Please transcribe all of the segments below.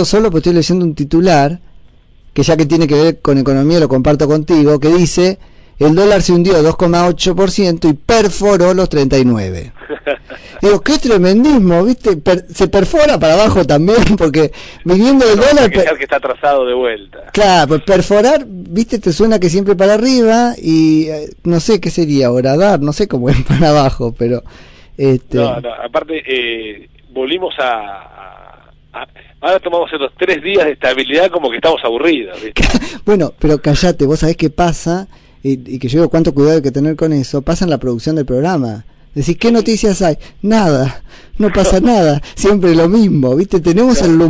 Solo pues estoy leyendo un titular que ya que tiene que ver con economía lo comparto contigo, que dice: el dólar se hundió 2,8% y perforó los 39. Digo, qué tremendismo, ¿viste? Se perfora para abajo también, porque viniendo del dólar... que está trazado de vuelta. Claro, pues perforar, ¿viste? Te suena que siempre para arriba y no sé qué sería horadar, no sé cómo es para abajo, pero... No, aparte, volvimos ahora tomamos estos 3 días de estabilidad como que estamos aburridos, ¿viste? Bueno, pero callate, vos sabés qué pasa, y que yo digo cuánto cuidado hay que tener con eso, pasa en la producción del programa. Decís, ¿qué noticias hay? Nada, no pasa nada, siempre lo mismo, ¿viste? Tenemos el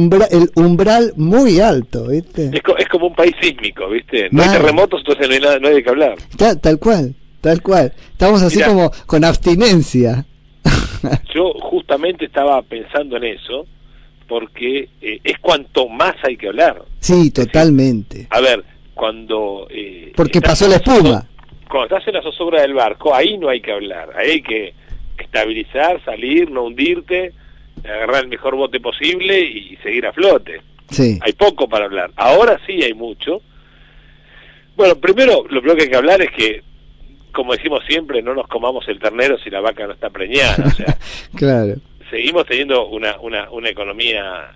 umbral muy alto, ¿viste? Es como un país sísmico, ¿viste? No hay terremotos, entonces no hay de qué hablar. Tal cual. Estamos así como con abstinencia. Yo justamente estaba pensando en eso, porque es cuanto más hay que hablar. Sí, totalmente. A ver, cuando... porque pasó la espuma. Cuando estás en la zozobra del barco, ahí no hay que hablar, ahí hay que estabilizar, salir, no hundirte, agarrar el mejor bote posible y seguir a flote. Sí. Hay poco para hablar. Ahora sí hay mucho. Bueno, primero, lo primero que hay que hablar es que, como decimos siempre, no nos comamos el ternero si la vaca no está preñada. O sea, claro. Seguimos teniendo una economía,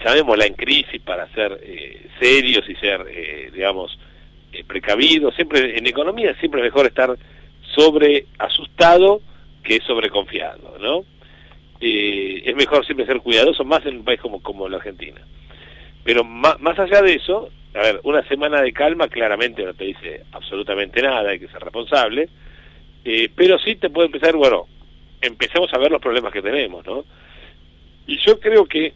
llamémosla en crisis, para ser serios y ser, digamos, precavidos. Siempre en economía siempre es mejor estar sobre asustado que sobre confiado, ¿no? Es mejor siempre ser cuidadoso, más en un país como la Argentina. Pero más allá de eso, a ver, una semana de calma claramente no te dice absolutamente nada, hay que ser responsable, pero sí te puede empezar, bueno, empecemos a ver los problemas que tenemos, ¿no? Y yo creo que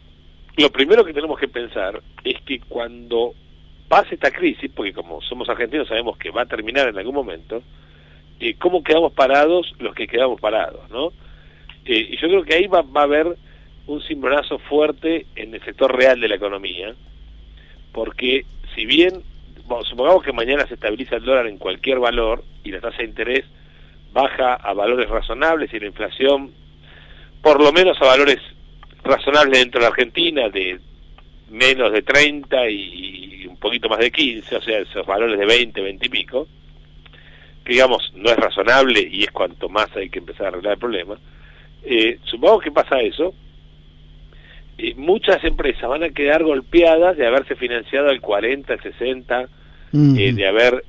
lo primero que tenemos que pensar es que cuando pase esta crisis, porque como somos argentinos sabemos que va a terminar en algún momento, ¿cómo quedamos parados los que quedamos parados, no? Y yo creo que ahí va a haber un cimbronazo fuerte en el sector real de la economía, porque si bien, supongamos que mañana se estabiliza el dólar en cualquier valor y la tasa de interés baja a valores razonables y la inflación por lo menos a valores razonables dentro de la Argentina, de menos de 30 y un poquito más de 15, o sea, esos valores de 20 y pico, que digamos no es razonable y es cuanto más hay que empezar a arreglar el problema. Supongamos que pasa eso, muchas empresas van a quedar golpeadas de haberse financiado al 40, al 60, de haber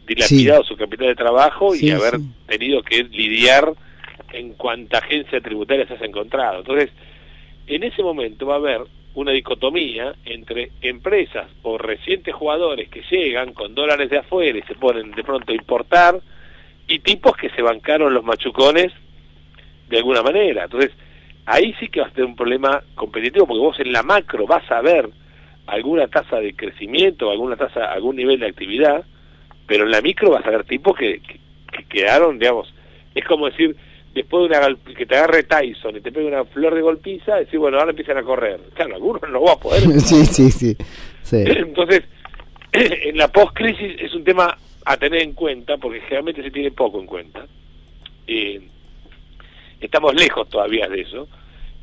dilapidado su capital de trabajo y haber tenido que lidiar en cuanta agencia tributaria se haya encontrado. Entonces, en ese momento va a haber una dicotomía entre empresas o recientes jugadores que llegan con dólares de afuera y se ponen de pronto a importar, y tipos que se bancaron los machucones de alguna manera. Entonces, ahí sí que va a tener un problema competitivo, porque vos en la macro vas a ver alguna tasa de crecimiento, algún nivel de actividad, pero en la micro vas a ver tipos que quedaron, digamos, es como decir, después de que te agarre Tyson y te pegue una flor de golpiza, decir, bueno, ahora empiezan a correr. Claro, algunos no va a poder. Sí. Entonces, en la post-crisis es un tema a tener en cuenta, porque generalmente se tiene poco en cuenta. Estamos lejos todavía de eso,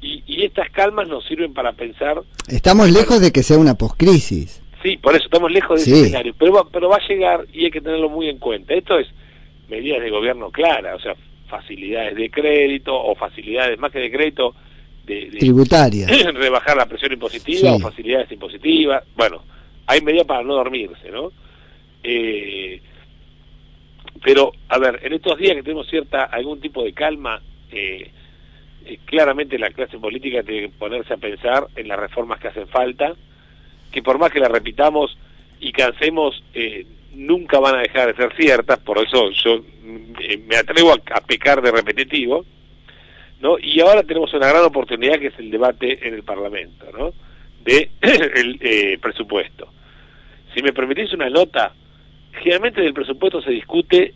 y estas calmas nos sirven para pensar... Estamos lejos de que sea una post-crisis. Sí, por eso estamos lejos de ese escenario, pero va a llegar y hay que tenerlo muy en cuenta. Esto es medidas de gobierno claras, o sea, facilidades de crédito o facilidades más que de crédito tributarias, rebajar la presión impositiva o facilidades impositivas. Bueno, hay medidas para no dormirse, ¿no? Pero a ver, en estos días que tenemos algún tipo de calma, claramente la clase política tiene que ponerse a pensar en las reformas que hacen falta, que por más que las repitamos y cansemos, nunca van a dejar de ser ciertas. Por eso yo me atrevo a pecar de repetitivo, ¿no? Y ahora tenemos una gran oportunidad, que es el debate en el Parlamento, ¿no? De el presupuesto. Si me permitís una nota, generalmente del presupuesto se discute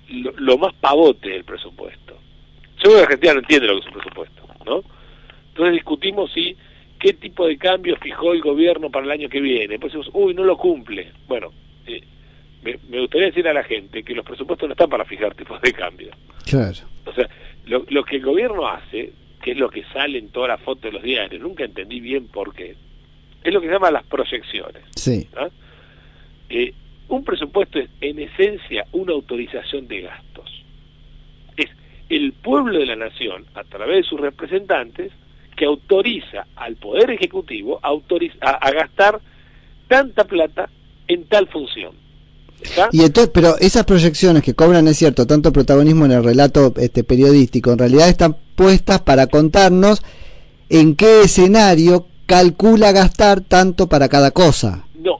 lo más pavote del presupuesto. Yo creo que la Argentina no entiende lo que es un presupuesto, ¿no? Entonces discutimos qué tipo de cambios fijó el gobierno para el año que viene. Después decimos, no lo cumple. Bueno, me gustaría decir a la gente que los presupuestos no están para fijar tipos de cambio. Claro. O sea, lo que el gobierno hace que es lo que sale en todas las fotos de los diarios, nunca entendí bien por qué, es lo que se llama las proyecciones. Sí. ¿No? Un presupuesto es, en esencia, una autorización de gastos. Es el pueblo de la nación, a través de sus representantes, que autoriza al Poder Ejecutivo a gastar tanta plata en tal función. ¿Está? Y entonces, pero esas proyecciones que cobran, es cierto, tanto protagonismo en el relato periodístico, en realidad están puestas para contarnos en qué escenario calcula gastar tanto para cada cosa. No,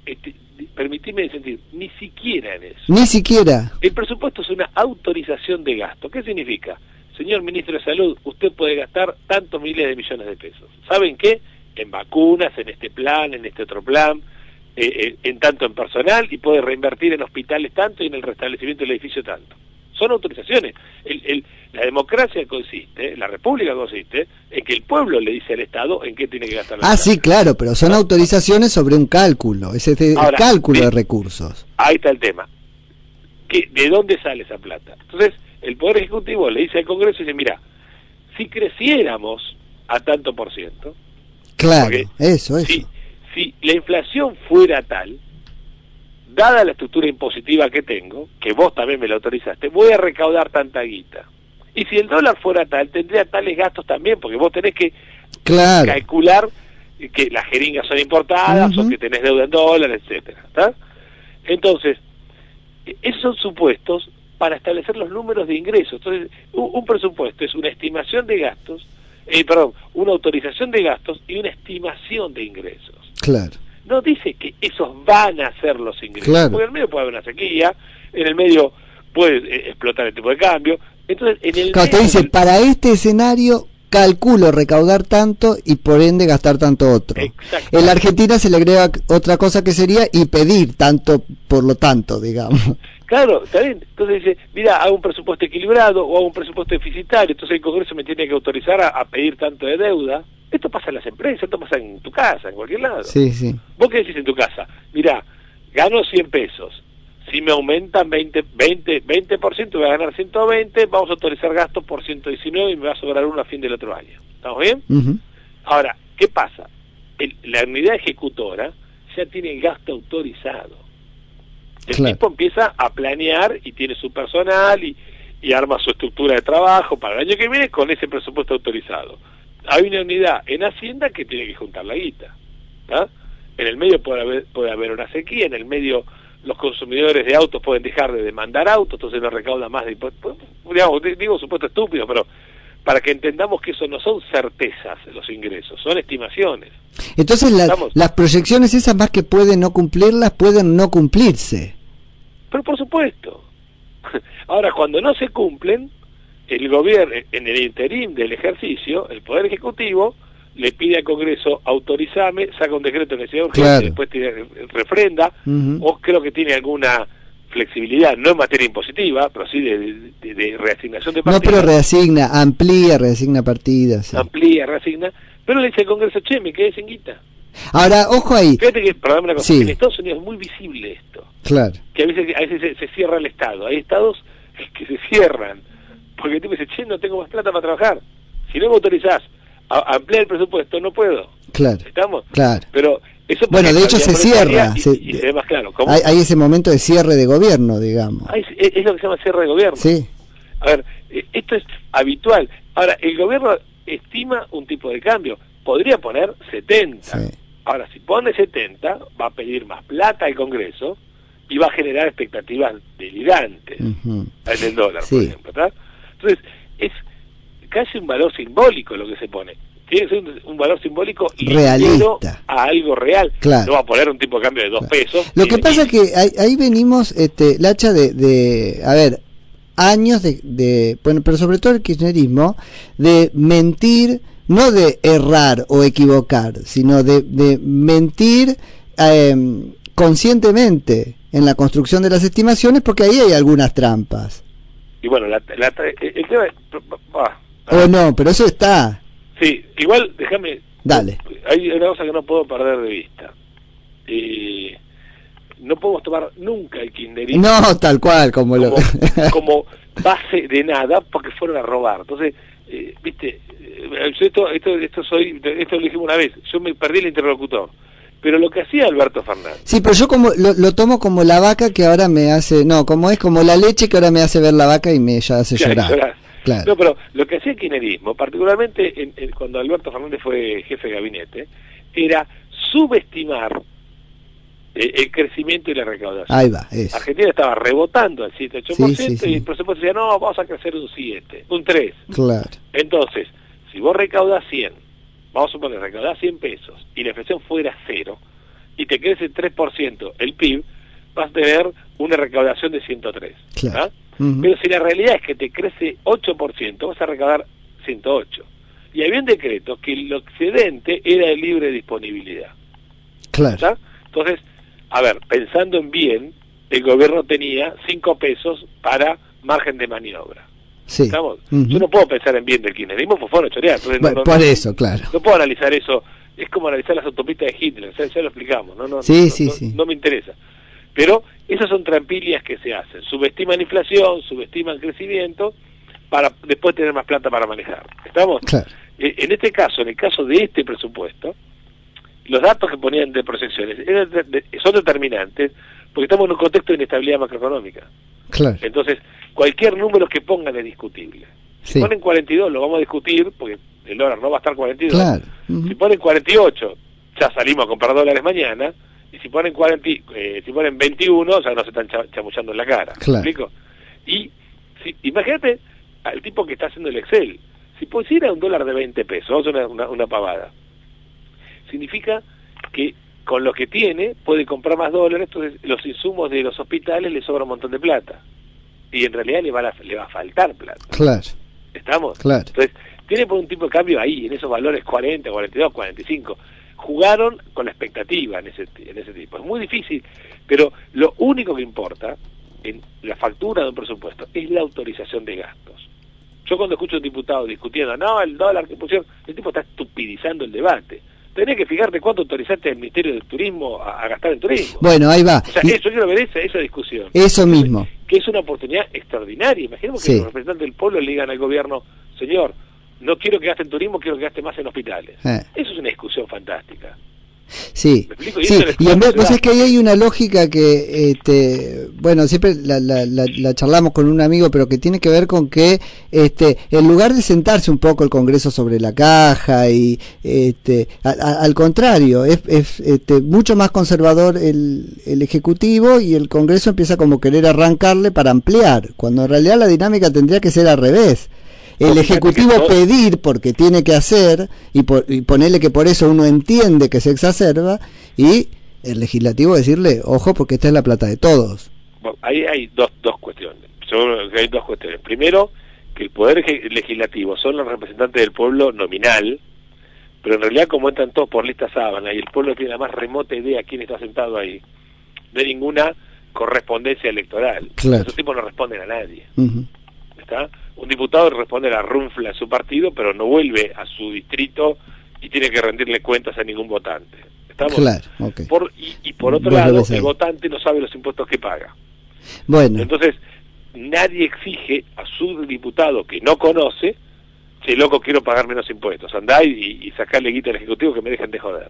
permitime sentir, ni siquiera en eso. Ni siquiera. El presupuesto es una autorización de gasto. ¿Qué significa? Señor Ministro de Salud, usted puede gastar tantos miles de millones de pesos. ¿Saben qué? En vacunas, en este plan, en este otro plan, en tanto en personal, y puede reinvertir en hospitales tanto y en el restablecimiento del edificio tanto. Son autorizaciones. La democracia consiste, la república consiste, en que el pueblo le dice al Estado en qué tiene que gastar la plata. Sí, claro, pero son autorizaciones sobre un cálculo, es el cálculo de recursos. Ahí está el tema. ¿De dónde sale esa plata? Entonces, el Poder Ejecutivo le dice al Congreso y dice, mira, si creciéramos a tanto por ciento... Claro, eso. Si la inflación fuera tal, dada la estructura impositiva que tengo, que vos también me lo autorizaste, voy a recaudar tanta guita. Y si el dólar fuera tal, tendría tales gastos también, porque vos tenés que calcular que las jeringas son importadas, o que tenés deuda en dólares, etcétera. ¿Está? Entonces, esos son supuestos para establecer los números de ingresos. Entonces, un presupuesto es una estimación de gastos, una autorización de gastos y una estimación de ingresos. Claro. No dice que esos van a ser los ingresos, claro. Porque en el medio puede haber una sequía, en el medio puede explotar el tipo de cambio. Entonces, en el claro, te dice, para este escenario calculo recaudar tanto y por ende gastar tanto otro. Exacto. En la Argentina se le agrega otra cosa que sería y pedir tanto por lo tanto, digamos. Claro, está bien. Entonces dice, mira, hago un presupuesto equilibrado o hago un presupuesto deficitario, entonces el Congreso me tiene que autorizar a pedir tanto de deuda. Esto pasa en las empresas, esto pasa en tu casa, en cualquier lado. Sí, sí. ¿Vos qué decís en tu casa? Mira, gano 100 pesos. Si me aumentan 20%, voy a ganar 120, vamos a autorizar gastos por 119 y me va a sobrar uno a fin del otro año. ¿Estamos bien? Ahora, ¿qué pasa? La unidad ejecutora ya tiene el gasto autorizado. El tipo empieza a planear y tiene su personal y arma su estructura de trabajo para el año que viene con ese presupuesto autorizado. Hay una unidad en Hacienda que tiene que juntar la guita. ¿Tá? En el medio puede haber una sequía, en el medio los consumidores de autos pueden dejar de demandar autos, entonces no recauda más de impuestos. Digamos, digo supuesto estúpido, pero para que entendamos que eso no son certezas los ingresos, son estimaciones. Entonces las proyecciones esas, más que pueden no cumplirlas, pueden no cumplirse. Pero por supuesto. Ahora, cuando no se cumplen, el gobierno, en el interín del ejercicio, el Poder Ejecutivo le pide al Congreso, autorizame, saca un decreto de necesidad de urgencia, después refrenda, o creo que tiene alguna flexibilidad, no en materia impositiva, pero sí de reasignación de partidas. No, pero reasigna partidas. Sí. Amplía, reasigna, pero le dice al Congreso, che, me quedé sin guita. Ahora, ojo ahí. Fíjate que, perdóname una cosa, en Estados Unidos es muy visible esto. Claro. Que a veces se cierra el Estado. Hay estados que se cierran, porque el tipo dice, che, no tengo más plata para trabajar. Si no me autorizás a ampliar el presupuesto, no puedo. Claro. ¿Estamos? Claro. Pero eso, bueno, de hecho se cierra. Y se ve más claro. ¿Cómo? Hay ese momento de cierre de gobierno, digamos. Es lo que se llama cierre de gobierno. Sí. A ver, esto es habitual. Ahora, el gobierno estima un tipo de cambio. Podría poner 70. Sí. Ahora, si pone 70, va a pedir más plata al Congreso y va a generar expectativas delirantes en el dólar, por ejemplo. ¿Tá? Entonces, es casi un valor simbólico lo que se pone. Tiene que ser un valor simbólico realista a algo real. Claro. No va a poner un tipo de cambio de 2 pesos. Lo que pasa es que ahí venimos, Lacha, a ver, años bueno, pero sobre todo el kirchnerismo, de mentir, no de errar o equivocar, sino de mentir conscientemente en la construcción de las estimaciones, porque ahí hay algunas trampas. Y bueno, el tema no, pero eso está. Sí, igual, déjame. Dale. Hay una cosa que no puedo perder de vista. No podemos tomar nunca el kirchnerismo. No, tal cual, como base de nada, porque fueron a robar. Entonces, viste, esto lo dijimos una vez, yo me perdí el interlocutor, pero lo que hacía Alberto Fernández. Sí, pero yo como lo tomo como la vaca que ahora me hace, no, como es como la leche que ahora me hace ver la vaca y me ya hace llorar. Claro. No, pero lo que hacía el kirchnerismo, particularmente cuando Alberto Fernández fue jefe de gabinete, era subestimar el crecimiento y la recaudación. Ahí va, eso. Argentina estaba rebotando al 7-8%, sí. y el presupuesto decía, no, vamos a crecer un 7, un 3. Claro. Entonces, si vos recaudás 100, vamos a suponer, recaudás 100 pesos, y la inflación fuera 0, y te crece 3% el PIB, vas a tener una recaudación de 103. Claro. Pero si la realidad es que te crece 8%, vas a recaudar 108. Y había un decreto que el excedente era de libre disponibilidad. Claro. ¿Está? Entonces, a ver, pensando en bien, el gobierno tenía 5 pesos para margen de maniobra. Sí. ¿Estamos? Yo no puedo pensar en bien del kirchnerismo, pues fueron a chorear. Bueno, por eso, claro. No puedo analizar eso. Es como analizar las autopistas de Hitler, ya lo explicamos. No me interesa. Pero esas son trampillas que se hacen. Subestiman inflación, subestiman crecimiento, para después tener más plata para manejar. ¿Estamos? Claro. En este caso, en el caso de este presupuesto, los datos que ponían de proyecciones son determinantes, porque estamos en un contexto de inestabilidad macroeconómica. Claro. Entonces, cualquier número que pongan es discutible. Si ponen 42, lo vamos a discutir, porque el dólar no va a estar 42. Claro. Si ponen 48, ya salimos a comprar dólares mañana. Y si ponen 21, ya nos están chamullando en la cara. Claro. ¿Me explico? Y imagínate al tipo que está haciendo el Excel. Si pusiera un dólar de 20 pesos, vamos a hacer una pavada. Significa que con lo que tiene puede comprar más dólares, entonces los insumos de los hospitales le sobra un montón de plata. Y en realidad le va a faltar plata. Claro. ¿Estamos? Claro. Entonces, tiene por un tipo de cambio ahí, en esos valores 40, 42, 45. Jugaron con la expectativa en ese tipo. Es muy difícil, pero lo único que importa en la factura de un presupuesto es la autorización de gastos. Yo cuando escucho a un diputado discutiendo, no, el dólar que pusieron, el tipo está estupidizando el debate. Tenés que fijarte cuánto autorizaste el Ministerio del Turismo a gastar en turismo. Bueno, ahí va. O sea, yo quiero ver esa discusión. Eso mismo. Que es una oportunidad extraordinaria. Imaginemos que los representantes del pueblo le digan al gobierno, señor, no quiero que gaste en turismo, quiero que gaste más en hospitales. Eso es una discusión fantástica. Sí, y en vez, pues es que ahí hay una lógica que, bueno, siempre la charlamos con un amigo, pero que tiene que ver con que, en lugar de sentarse un poco el Congreso sobre la caja y, al contrario, es mucho más conservador el Ejecutivo y el Congreso empieza como querer arrancarle para ampliar, cuando en realidad la dinámica tendría que ser al revés. El Ejecutivo pedir porque tiene que hacer y ponerle que por eso uno entiende que se exacerba y el Legislativo decirle, ojo porque esta es la plata de todos. Bueno, ahí hay dos cuestiones. Seguro que hay dos cuestiones. Primero, que el Poder Legislativo son los representantes del pueblo nominal, pero en realidad como entran todos por lista sábana y el pueblo tiene la más remota idea quién está sentado ahí, no hay ninguna correspondencia electoral. Claro. Esos tipos no responden a nadie. ¿Está? Un diputado responde a la runfla de su partido, pero no vuelve a su distrito y tiene que rendirle cuentas a ningún votante. ¿Estamos? Claro, okay. Y por otro lado, el votante no sabe los impuestos que paga. Bueno. Entonces, nadie exige a su diputado que no conoce, che, loco, quiero pagar menos impuestos. Andá y sacarle guita al Ejecutivo que me dejen de joder.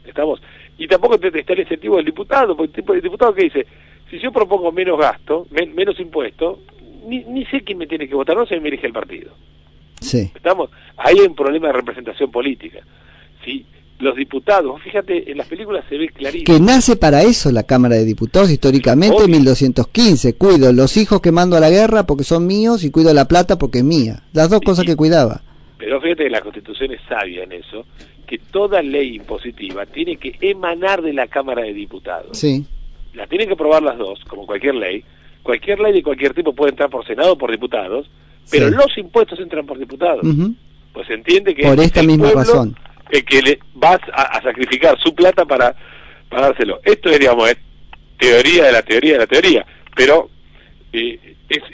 ¿Estamos? Y tampoco está el incentivo del diputado, porque el diputado que dice, si yo propongo menos gasto, menos impuestos, ni sé quién me tiene que votar, no sé, me elige el partido. Sí. ¿Estamos? Ahí hay un problema de representación política. Si los diputados, fíjate, en las películas se ve clarísimo. Que nace para eso la Cámara de Diputados históricamente, en 1215. Cuido los hijos que mando a la guerra porque son míos y cuido la plata porque es mía. Las dos cosas que cuidaba. Pero fíjate que la Constitución es sabia en eso, que toda ley impositiva tiene que emanar de la Cámara de Diputados. Sí. La tienen que aprobar las dos, como cualquier ley. Cualquier ley de cualquier tipo puede entrar por Senado o por diputados, pero los impuestos entran por diputados. Pues se entiende que por esta misma razón el que le vas a sacrificar su plata para dárselo. Esto es, digamos, teoría de la teoría de la teoría, pero es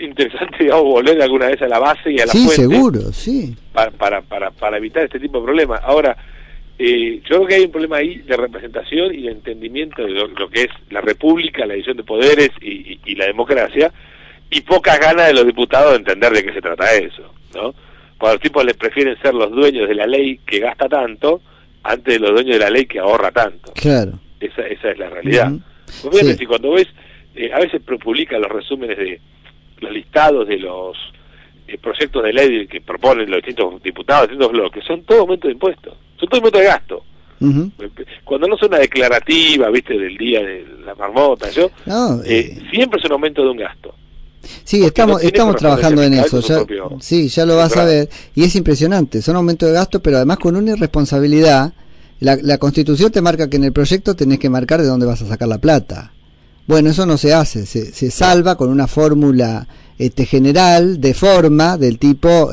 interesante, digamos, volver alguna vez a la base y a la fuente. Sí, seguro, sí. Para evitar este tipo de problemas. Ahora, yo creo que hay un problema ahí de representación y de entendimiento de lo que es la república, la división de poderes y la democracia, y pocas ganas de los diputados de entender de qué se trata eso, ¿no? Cuando los tipos les prefieren ser los dueños de la ley que gasta tanto, antes de los dueños de la ley que ahorra tanto. Claro. Esa es la realidad. Pues fíjate, si cuando ves, a veces publican los resúmenes de los listados de los proyectos de ley que proponen los distintos diputados, distintos bloques, son todo aumento de impuestos, son todo aumento de gasto. Cuando no son una declarativa, viste, del día de la marmota, siempre es un aumento de un gasto. Sí, estamos trabajando en eso, ya lo vas a ver, y es impresionante, son aumentos de gasto, pero además con una irresponsabilidad. La Constitución te marca que en el proyecto tenés que marcar de dónde vas a sacar la plata. Bueno, eso no se hace, se salva con una fórmula general, de forma, del tipo,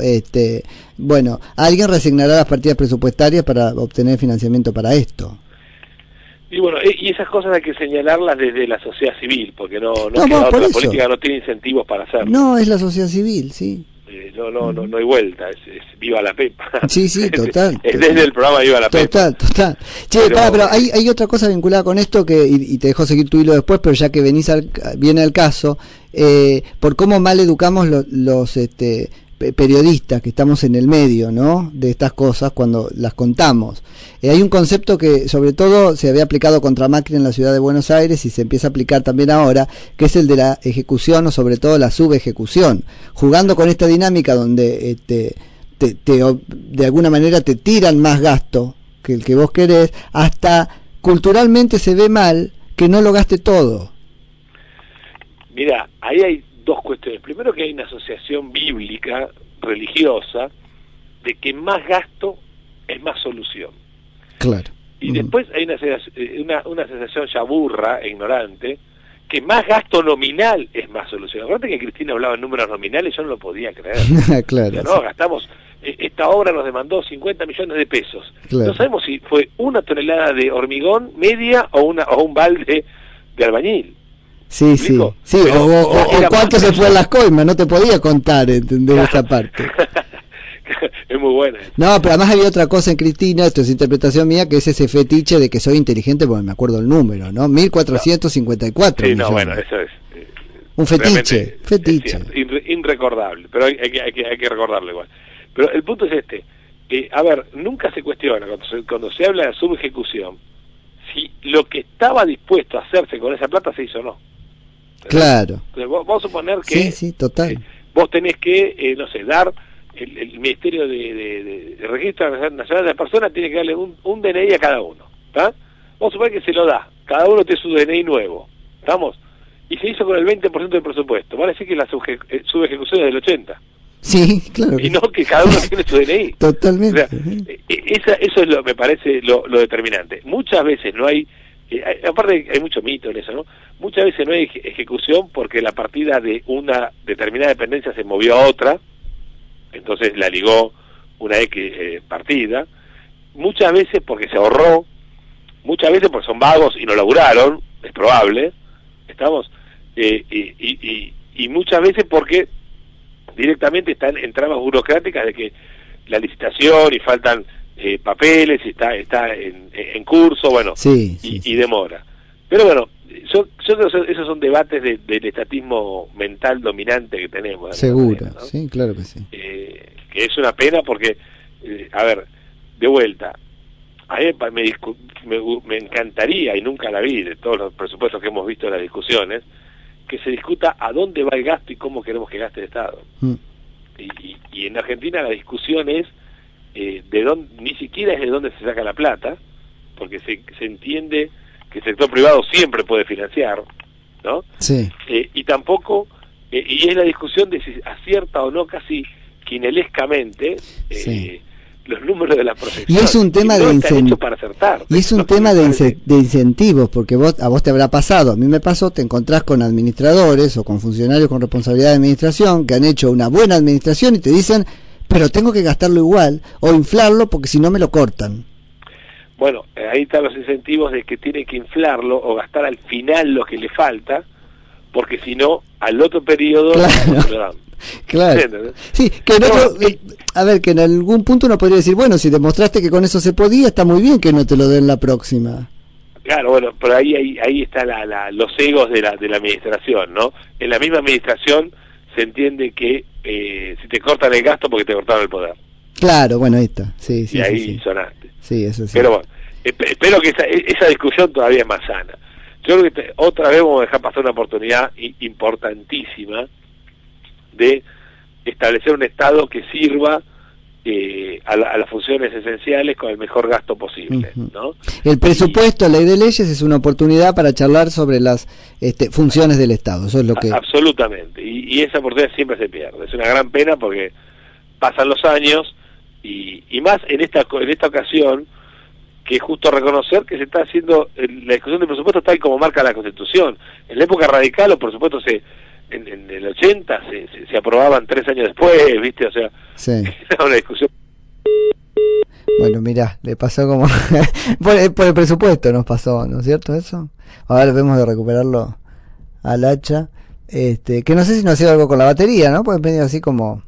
bueno, alguien reasignará las partidas presupuestarias para obtener financiamiento para esto. Y bueno, y esas cosas hay que señalarlas desde la sociedad civil, porque no la política no tiene incentivos para hacerlo. No, es la sociedad civil, sí. No hay vuelta, es viva la Pepa. Sí, total. Es desde el programa Viva la Pepa. Total. Che, pero hay otra cosa vinculada con esto y te dejo seguir tu hilo después, pero ya que viene al caso, por cómo mal educamos los periodistas que estamos en el medio, ¿no?, de estas cosas cuando las contamos. Hay un concepto que sobre todo se había aplicado contra Macri en la ciudad de Buenos Aires y se empieza a aplicar también ahora, que es el de la ejecución o sobre todo la subejecución, jugando con esta dinámica donde de alguna manera te tiran más gasto que el que vos querés, hasta culturalmente se ve mal que no lo gaste todo. Mira, ahí hay dos cuestiones. Primero, que hay una asociación bíblica, religiosa, de que más gasto es más solución. Claro. Y después hay una sensación ya burra e ignorante, que más gasto nominal es más solución. Acuérdate que Cristina hablaba en números nominales, yo no lo podía creer. Claro. O sea, gastamos, esta obra nos demandó 50 millones de pesos. Claro. No sabemos si fue una tonelada de hormigón media o un balde de albañil. Sí, o cuánto se fue en las coimas, no te podía contar, ¿entendés? Esa parte. Es muy buena. No, pero además había otra cosa en Cristina, esto es interpretación mía, que es ese fetiche de que soy inteligente porque me acuerdo el número, ¿no? 1454 millones. Bueno, eso es. Un fetiche. Irrecordable, pero hay que recordarlo igual. Pero el punto es a ver, nunca se cuestiona, cuando se habla de subejecución, si lo que estaba dispuesto a hacerse con esa plata se hizo o no. Claro. Entonces, vamos a suponer que sí, total. Vos tenés que, dar, el Ministerio de Registro Nacional de las Personas tiene que darle un DNI a cada uno, ¿está? Vamos a suponer que se lo da, cada uno tiene su DNI nuevo, ¿estamos? Y se hizo con el 20% del presupuesto, van a decir que la subejecución es del 80%. Sí, claro. Y no que cada uno tiene su DNI. Totalmente. O sea, eso es me parece lo determinante. Muchas veces no hay, aparte hay mucho mito en eso, ¿no? Muchas veces no hay ejecución porque la partida de una determinada dependencia se movió a otra, entonces la ligó una X partida. Muchas veces porque se ahorró, muchas veces porque son vagos y no laburaron, es probable, estamos, y muchas veces porque directamente están en tramas burocráticas de que la licitación y faltan papeles y está en curso, bueno, y demora. Pero bueno, yo creo que esos son debates del estatismo mental dominante que tenemos. Seguro, manera, ¿no? Sí, claro que sí. Que es una pena porque, a ver, de vuelta, a mí me encantaría, y nunca la vi de todos los presupuestos que hemos visto en las discusiones, que se discuta a dónde va el gasto y cómo queremos que gaste el Estado. Y en Argentina la discusión es de dónde, ni siquiera es de dónde se saca la plata, porque se entiende que el sector privado siempre puede financiar, ¿no? Sí. Y tampoco, y es la discusión de si acierta o no casi quinelescamente los números de la proyección. Y es un tema de incentivos para acertar. Y es un tema de incentivos, porque a vos te habrá pasado, a mí me pasó, te encontrás con administradores o con funcionarios con responsabilidad de administración que han hecho una buena administración y te dicen, pero tengo que gastarlo igual o inflarlo porque si no me lo cortan. Bueno, ahí están los incentivos de que tiene que inflarlo o gastar al final lo que le falta, porque si no, al otro periodo no se lo dan. Claro. Sí, que a ver, que en algún punto uno podría decir, bueno, si demostraste que con eso se podía, está muy bien que no te lo den la próxima. Claro, bueno, pero ahí está los egos de la administración, ¿no? En la misma administración se entiende que si te cortan el gasto porque te cortaron el poder. Claro, bueno, ahí está. Sí, sí, y ahí sí. sonaste. Sí, eso sí. Pero bueno, espero que esa discusión todavía es más sana. Yo creo que otra vez vamos a dejar pasar una oportunidad importantísima de establecer un Estado que sirva a las funciones esenciales con el mejor gasto posible, ¿no? El presupuesto, ley de leyes, es una oportunidad para charlar sobre las funciones del Estado. Eso es lo que... Absolutamente. Y esa oportunidad siempre se pierde. Es una gran pena porque pasan los años y más en esta ocasión, que es justo reconocer que se está haciendo la discusión del presupuesto tal como marca la Constitución. En la época radical los presupuestos en el 80 se aprobaban 3 años después, ¿viste? O sea, sí. Era una discusión. Bueno, mirá, le pasó como... por el presupuesto nos pasó, ¿no es cierto eso? Ahora vemos de recuperarlo al hacha. Que no sé si no ha sido algo con la batería, ¿no? Porque medio así como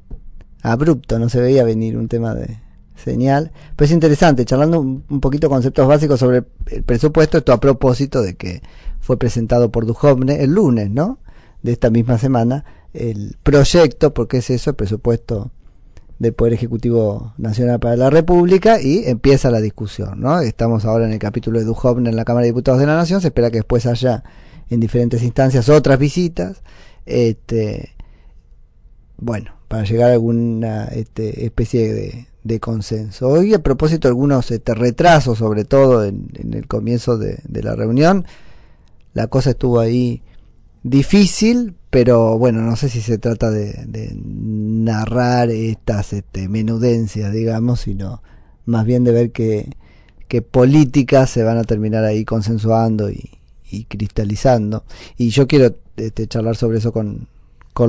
abrupto, no se veía venir un tema de señal. Pero es interesante, charlando un poquito conceptos básicos sobre el presupuesto, esto a propósito de que fue presentado por Duhovne el lunes, ¿no? De esta misma semana, el proyecto, porque es eso, el presupuesto del Poder Ejecutivo Nacional para la República, y empieza la discusión, ¿no? Estamos ahora en el capítulo de Duhovne en la Cámara de Diputados de la Nación, se espera que después haya en diferentes instancias otras visitas, bueno, para llegar a alguna especie de consenso. Hoy, a propósito de algunos retrasos, sobre todo en el comienzo de la reunión, la cosa estuvo ahí difícil, pero bueno, no sé si se trata de narrar estas menudencias, digamos, sino más bien de ver que políticas se van a terminar ahí consensuando y cristalizando. Y yo quiero charlar sobre eso con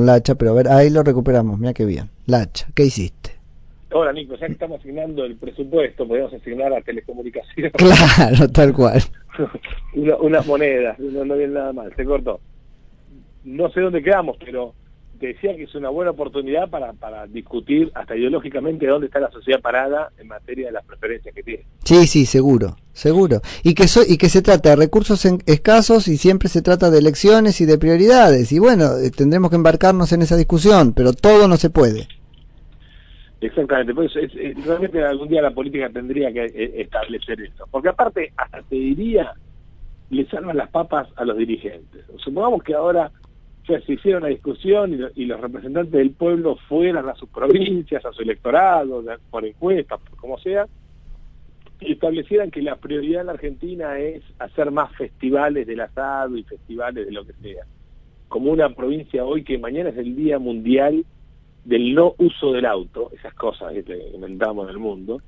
Lacha, pero a ver, ahí lo recuperamos, mira qué bien. Lacha, ¿qué hiciste? Hola, Nico, ya que estamos asignando el presupuesto, podemos asignar a telecomunicaciones. Claro, tal cual. Unas monedas, no viene nada mal, se cortó. No sé dónde quedamos, pero te decía que es una buena oportunidad para discutir hasta ideológicamente dónde está la sociedad parada en materia de las preferencias que tiene. Sí, seguro. Y que se trata de recursos escasos y siempre se trata de elecciones y de prioridades. Y bueno, tendremos que embarcarnos en esa discusión, pero todo no se puede. Exactamente, pues realmente algún día la política tendría que establecer esto. Porque aparte, hasta te diría, le salvan las papas a los dirigentes. Supongamos que ahora se hiciera una discusión y los representantes del pueblo fueran a sus provincias, a su electorado, por encuestas, por como sea, y establecieran que la prioridad en la Argentina es hacer más festivales del asado y festivales de lo que sea. Como una provincia hoy que mañana es el Día Mundial del No Uso del Auto, esas cosas que inventamos en el mundo,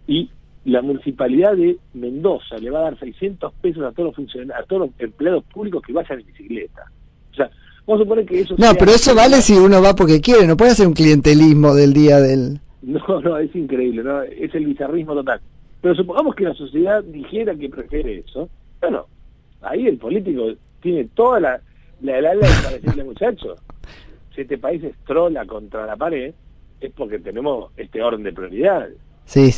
y la municipalidad de Mendoza le va a dar 600 pesos a todos los funcionarios, a todos los empleados públicos que vayan en bicicleta. O sea, vamos a suponer que eso... No, pero eso vale si uno va porque quiere, no puede hacer un clientelismo del día del... No, es increíble, ¿no? Es el bizarrismo total. Pero supongamos que la sociedad dijera que prefiere eso, bueno, ahí el político tiene toda la para decirle, muchachos, si este país es trola contra la pared, es porque tenemos este orden de prioridades. Sí,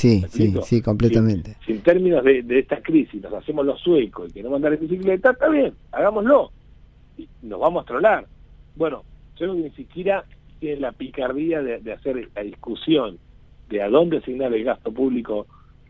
completamente. Si en términos de esta crisis nos hacemos los suecos y queremos andar en bicicleta, está bien, hagámoslo. Y nos vamos a trolar. Bueno, yo creo que ni siquiera tienen la picardía de hacer la discusión de a dónde asignar el gasto público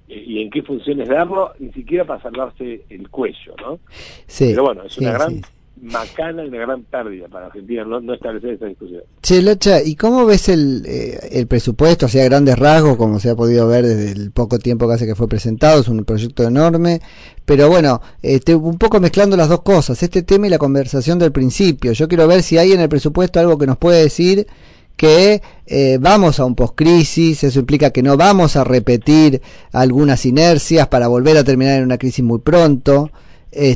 y en qué funciones darlo, ni siquiera para salvarse el cuello, ¿no? Sí. Pero bueno, es una gran macana y una gran pérdida para Argentina no establecer esa discusión. Che, Lacha, ¿y cómo ves el presupuesto, o sea, a grandes rasgos, como se ha podido ver desde el poco tiempo que hace que fue presentado? Es un proyecto enorme, pero bueno, un poco mezclando las dos cosas, este tema y la conversación del principio. Yo quiero ver si hay en el presupuesto algo que nos puede decir que vamos a un post-crisis, eso implica que no vamos a repetir algunas inercias para volver a terminar en una crisis muy pronto.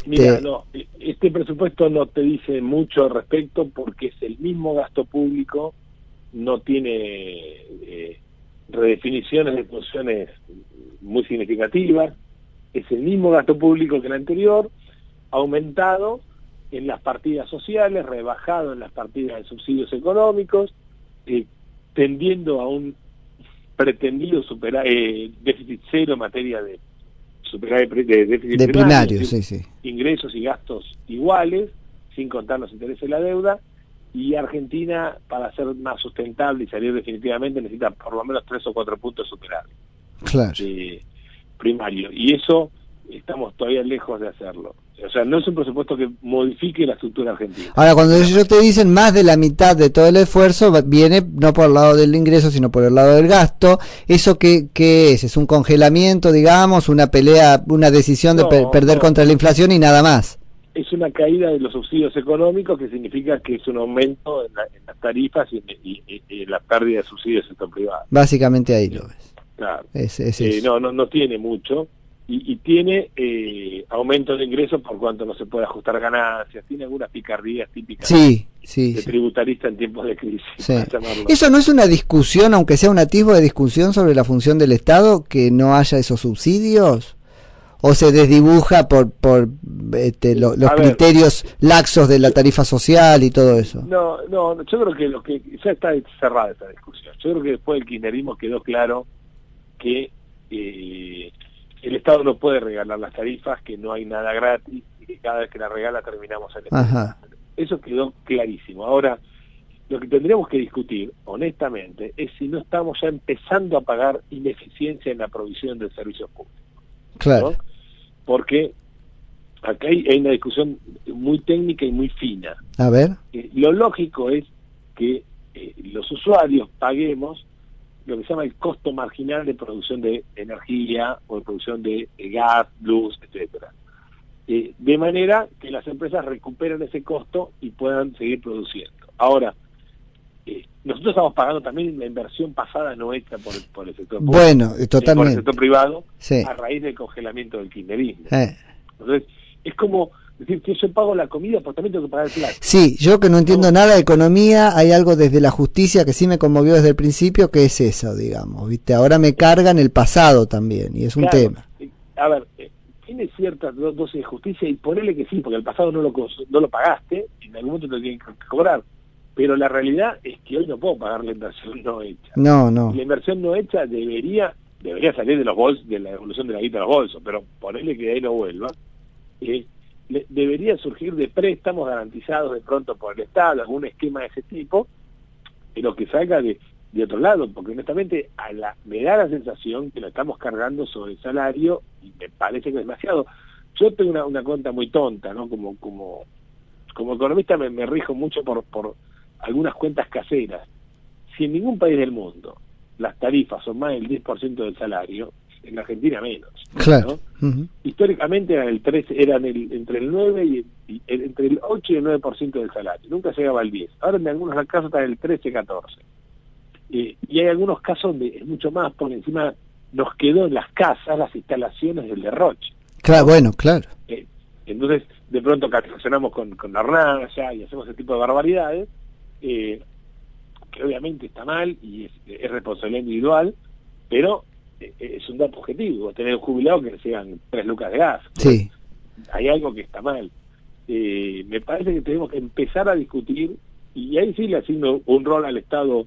Mira, no, este presupuesto no te dice mucho al respecto porque es el mismo gasto público, no tiene redefiniciones de funciones muy significativas, es el mismo gasto público que el anterior, aumentado en las partidas sociales, rebajado en las partidas de subsidios económicos, tendiendo a un pretendido déficit cero en materia de déficit primario, ingresos y gastos iguales, sin contar los intereses de la deuda, y Argentina, para ser más sustentable y salir definitivamente, necesita por lo menos 3 o 4 puntos superar Claro. Primario, y eso estamos todavía lejos de hacerlo. O sea, no es un presupuesto que modifique la estructura argentina. Ahora, cuando ellos te dicen más de la mitad de todo el esfuerzo, viene no por el lado del ingreso, sino por el lado del gasto. ¿Eso qué es? ¿Es un congelamiento, digamos, una pelea, una decisión de perder contra la inflación y nada más? Es una caída de los subsidios económicos, que significa que es un aumento en las tarifas y en la pérdida de subsidios del sector privado. Básicamente ahí lo ves. Claro. Eso. No tiene mucho. Y tiene aumento de ingresos por cuanto no se puede ajustar ganancias, tiene algunas picardías típicas de tributarista en tiempos de crisis. Sí. ¿Eso no es una discusión, aunque sea un atisbo de discusión sobre la función del Estado, que no haya esos subsidios? ¿O se desdibuja por los criterios laxos de la tarifa social y todo eso? No, yo creo que ya está cerrada esta discusión. Yo creo que después del kirchnerismo quedó claro que el Estado no puede regalar las tarifas, que no hay nada gratis y que cada vez que la regala terminamos en el Eso quedó clarísimo. Ahora, lo que tendríamos que discutir, honestamente, es si no estamos ya empezando a pagar ineficiencia en la provisión de servicios públicos. Claro. ¿No? Porque acá hay una discusión muy técnica y muy fina. A ver. Lo lógico es que los usuarios paguemos lo que se llama el costo marginal de producción de energía o de producción de gas, luz, etcétera, de manera que las empresas recuperen ese costo y puedan seguir produciendo. Ahora, nosotros estamos pagando también la inversión pasada no hecha por el sector público, totalmente, por el sector privado, sí, a raíz del congelamiento del kirchnerismo. Entonces, es como decir que yo pago la comida, pero también tengo que pagar el plato. Sí, yo que no entiendo nada de economía, hay algo desde la justicia que sí me conmovió desde el principio, que es eso, digamos, ¿viste? Ahora me cargan el pasado también, y es un tema. A ver, tiene ciertas dosis de justicia, y ponele que sí, porque el pasado no lo pagaste, y en algún momento te lo tienen que cobrar, pero la realidad es que hoy no puedo pagar la inversión no hecha. No. La inversión no hecha debería salir de los bolsos, de la evolución de la guita de los bolsos, pero ponele que de ahí no vuelva. Debería surgir de préstamos garantizados de pronto por el Estado, algún esquema de ese tipo, pero que salga de otro lado, porque honestamente me da la sensación que la estamos cargando sobre el salario y me parece que es demasiado. Yo tengo una cuenta muy tonta, ¿no? Como economista me rijo mucho por algunas cuentas caseras. Si en ningún país del mundo las tarifas son más del 10% del salario, en Argentina menos. Claro. ¿No? Históricamente eran entre el 9 y entre el 8 y el 9% del salario. Nunca llegaba al 10. Ahora en algunos casos está en el 13, 14. Y hay algunos casos donde es mucho más, por encima nos quedó en las casas las instalaciones del derroche. Claro, bueno, claro. Entonces, de pronto calificacionamos con la hornalla y hacemos ese tipo de barbaridades, que obviamente está mal y es responsabilidad individual, pero es un dato objetivo. Tener un jubilado que le llegan 3 lucas de gas. Sí. Hay algo que está mal. Me parece que tenemos que empezar a discutir, y ahí sí le asigno un rol al Estado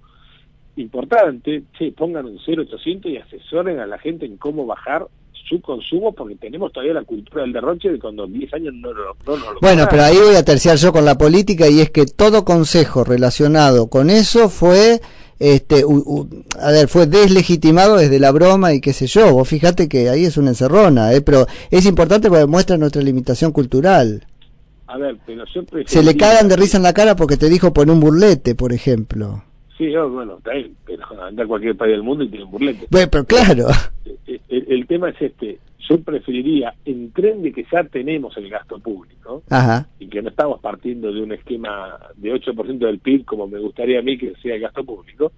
importante. Pongan un 0800 y asesoren a la gente en cómo bajar su consumo, porque tenemos todavía la cultura del derroche de cuando 10 años no lo Bueno, pero ahí voy a terciar yo con la política, y es que todo consejo relacionado con eso fue fue deslegitimado desde la broma y qué sé yo. Vos fíjate que ahí es una encerrona, pero es importante porque muestra nuestra limitación cultural. A ver, pero siempre se le cagan de risa en la cara porque te dijo poner un burlete, por ejemplo. Sí, bueno, está bien, pero anda a cualquier país del mundo y tiene un burlete. Bueno, pero claro. El tema es yo preferiría, entiende que ya tenemos el gasto público, y que no estamos partiendo de un esquema de 8% del PIB como me gustaría a mí que sea el gasto público.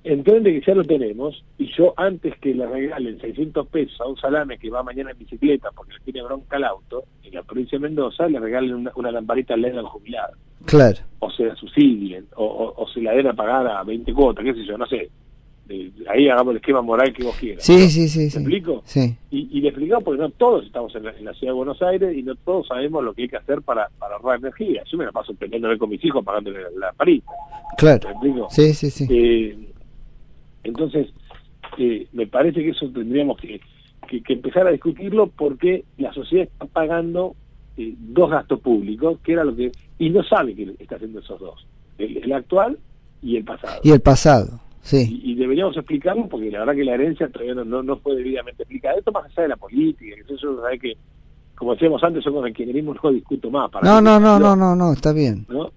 Entiende que ya lo tenemos, y yo antes que le regalen 600 pesos a un salame que va mañana en bicicleta porque le tiene bronca al auto, en la provincia de Mendoza le regalen una lamparita LED al jubilado. Claro. O se la subsidien, o se la den a pagar a 20 cuotas, qué sé yo, no sé. Ahí hagamos el esquema moral que vos quieras. Sí, ¿no? sí. ¿Me explico? Sí. Y le explicamos porque no todos estamos en la ciudad de Buenos Aires y no todos sabemos lo que hay que hacer para ahorrar energía. Yo me la paso peleándome con mis hijos pagándole la lamparita. Claro. ¿Me explico? Sí. Entonces, me parece que eso tendríamos que empezar a discutirlo, porque la sociedad está pagando dos gastos públicos, que era lo que... Y no sabe que está haciendo esos dos, el actual y el pasado. Y el pasado, sí. Y deberíamos explicarlo, porque la verdad que la herencia todavía no fue debidamente explicada. Esto más allá de la política, que eso sabe que, como decíamos antes, yo con el kirchnerismo no discuto más. No, está bien. ¿No?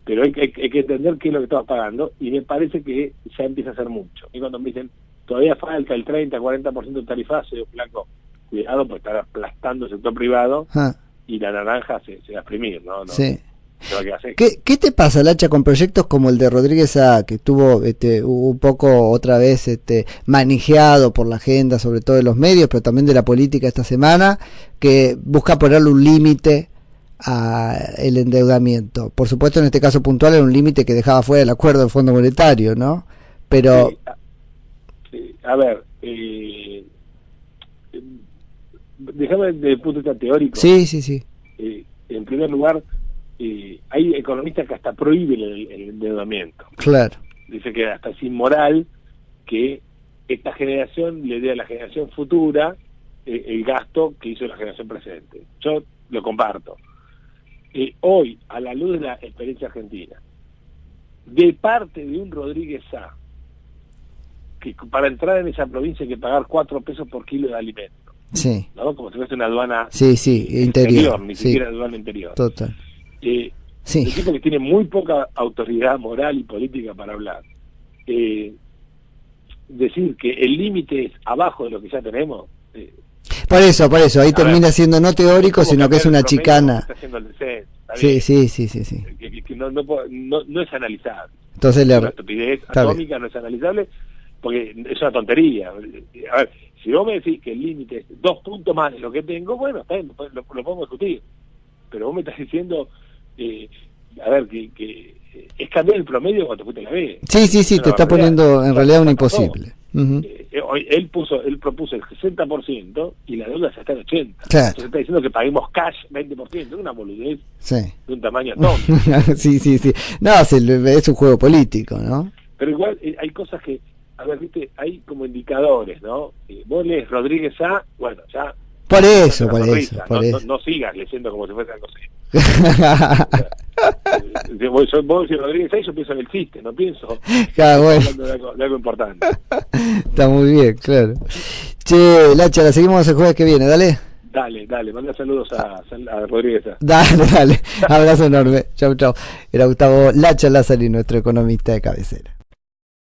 Pero hay que entender qué es lo que estamos pagando, y me parece que ya empieza a ser mucho. Y cuando me dicen, todavía falta el 30-40% de tarifaje, flaco, cuidado, porque estar aplastando el sector privado, y la naranja se va a exprimir, ¿no? Sí. Hacer. ¿Qué te pasa, Lacha, con proyectos como el de Rodríguez A, que estuvo un poco otra vez manejado por la agenda, sobre todo de los medios, pero también de la política esta semana, que busca ponerle un límite al endeudamiento? Por supuesto, en este caso puntual era un límite que dejaba fuera el acuerdo del Fondo Monetario, ¿no? Pero... a ver, déjame desde el punto de vista teórico. Sí. En primer lugar, hay economistas que hasta prohíben el endeudamiento. Claro. Dice que hasta es inmoral que esta generación le dé a la generación futura el gasto que hizo la generación presente. Yo lo comparto. Hoy, a la luz de la experiencia argentina, de parte de un Rodríguez A, que para entrar en esa provincia hay que pagar 4 pesos por kilo de alimento. Sí. ¿No? Como si fuese una aduana interior, ni siquiera aduana interior. Total. El tipo que tiene muy poca autoridad moral y política para hablar. Decir que el límite es abajo de lo que ya tenemos. Por eso, ahí termina siendo no teórico, sino que es una chicana. Está haciendo el descenso, sí. Que no es analizable. Entonces la estupidez atómica no es analizable, porque es una tontería. A ver, si vos me decís que el límite es 2 puntos más de lo que tengo, bueno, está bien, lo podemos discutir. Pero vos me estás diciendo, a ver, que es cambiar el promedio cuando te fuiste a la B. Sí, te está poniendo en realidad un imposible. Él propuso el 60% y la deuda ya está en 80%. Claro. Entonces está diciendo que paguemos cash 20%, es una boludez de un tamaño atómico. sí. No, es un juego político, ¿no? Pero igual hay cosas que, a ver, viste, hay como indicadores, ¿no? Vos lees Rodríguez A, bueno, ya... Por eso. No sigas leyendo como si fuese algo así. Vos decís Rodríguez A, yo pienso en el chiste, no pienso hablando de algo importante. Está muy bien, claro. Che, Lacha, la seguimos el jueves que viene, dale. Dale, manda saludos a Rodríguez A. Dale, abrazo enorme. Chau. Era Gustavo Lacha Lázari, nuestro economista de cabecera.